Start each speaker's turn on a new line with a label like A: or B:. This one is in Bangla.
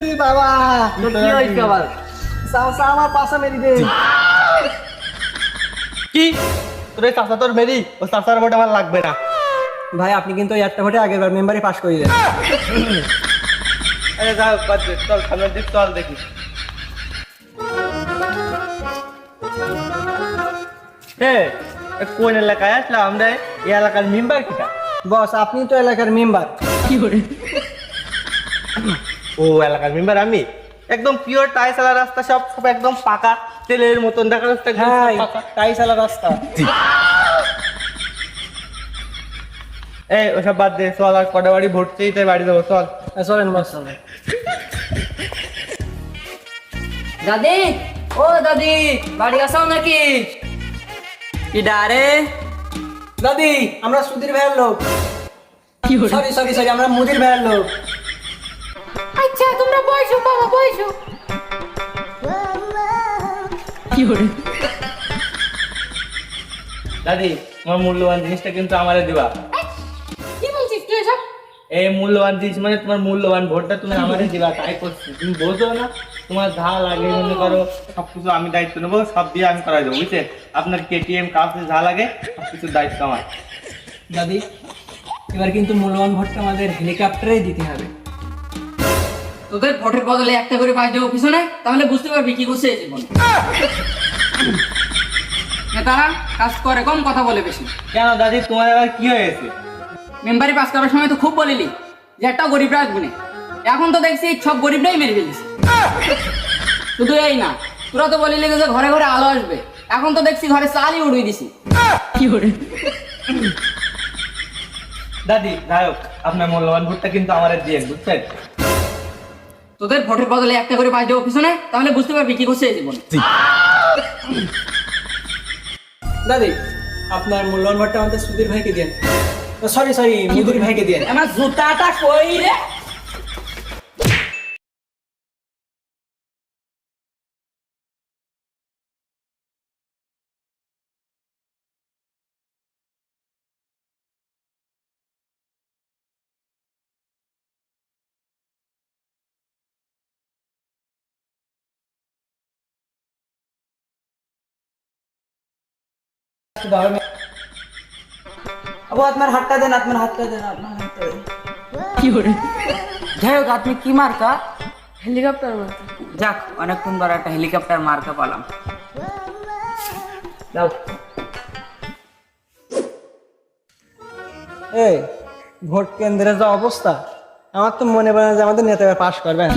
A: বাবা
B: কি হইছে আবার?
A: চাচা আমার পাশে মেরি দে।
C: কি তোর এই চাচা তোর মেরি? ও চাচার ভোট আমার লাগবে না।
A: ভাই আপনি কিন্তু ওই একটা ভোটে আগের বার মেম্বারই পাস করে দেন।
C: আরে যাও বাদ দে, চল সামনের দিক চল দেখি। কোন এলাকায় আসলাম আমরা? এই এলাকার মেম্বার কিটা?
A: বস আপনি তো এলাকার মেম্বার।
C: ও এলাকার মেম্বার আমি? একদম পিওর টাইস আলা রাস্তা, সব সব একদম পাকা তেলের মতন দেখা যাচ্ছে, একদম
A: হ্যাঁ
C: সব পাকা।
A: টাইসালা রাস্তা।
C: এই ওসব বাদ দে, চল আর কটা বাড়ি ভোট চেয়ে তাই বাড়ি যাবো, চল।
A: চলেন বস চলেন।
B: দাদি, ও দাদি, বাড়ি আসাও নাকি? কি ডারে?
A: দাদি আমরা সুধীর ভাইয়ের লোক। সরি সরি সরি আমরা মুদির ভাইয়ের লোক।
D: আচ্ছা তোমরা বসো বাবা বসো।
C: দাদি তোমার মূল্যবান জিনিসটা কিন্তু আমারে দিবা।
D: কি বলছিস তুই এসব?
C: এই মূল্যবান জিনিস মানে তোমার মূল্যবান ভোটটা তুমি আমারে দিবা, তাই করছি। তুমি বোঝো না, তোমার যা লাগে মনে করো সবকিছু আমি দায়িত্ব নেবো, সব দিয়ে আমি করাই দেবো, বুঝছেন? আপনার কেটিএম কাপে যা লাগে সবকিছুর দায়িত্ব আমার।
A: দাদি এবার কিন্তু মূল্যবান ভোটটা আমাদের হেলিকপ্টারেই দিতে হবে।
B: তোদের ভোটের বদলে একটা করে পাঁচ দেবো পিছনে, তাহলে বুঝতে পারবি কি করছে এই জীবন। নেতারা কাজ করে কম, কথা বলে বেশি।
C: কেন দাদি তোমার আবার কি হয়েছে?
B: মেম্বারি পাস করার সময় তো খুব বলিলি যে একটা গরিব রাখবো না, এখন তো দেখছি সব গরিবটাই মেরে ফেলিস। শুধু এই না, তোরা তো বলিলি যে ঘরে ঘরে আলো আসবে, এখন তো দেখছি ঘরে চালই উড়িয়ে দিছি।
C: দাদি যাই হোক, আপনার মূল্যবান ভোটটা কিন্তু আমার দিয়ে, বুঝছেন?
B: তোদের ভোটের বদলে একটা করে পাঁচ দেবো পিছনে, তাহলে বুঝতে পারবি কি করছে এই জীবন।
A: দাদি আপনার মূল্যবান ভোটটা আমাদের সুধীর ভাইকে দেন। সরি সরি মুদির ভাইকে দেন।
B: আমার জুতাটা কই রে?
A: আবু আপনার হাতটা দেন, আপনার হাতটা দেন, আপনার হাতটা দেন।
B: যাই হোক, আপনি কি মার্কা?
D: হেলিকপ্টার মারতে।
B: যাক, অনেকক্ষণ পর একটা হেলিকপ্টার মার্কা পালাম।
A: দাও। এই ভোট কেন্দ্রের যা অবস্থা, আমার তো মনে পড়ে না যে আমাদের নেতা পাস করবেন।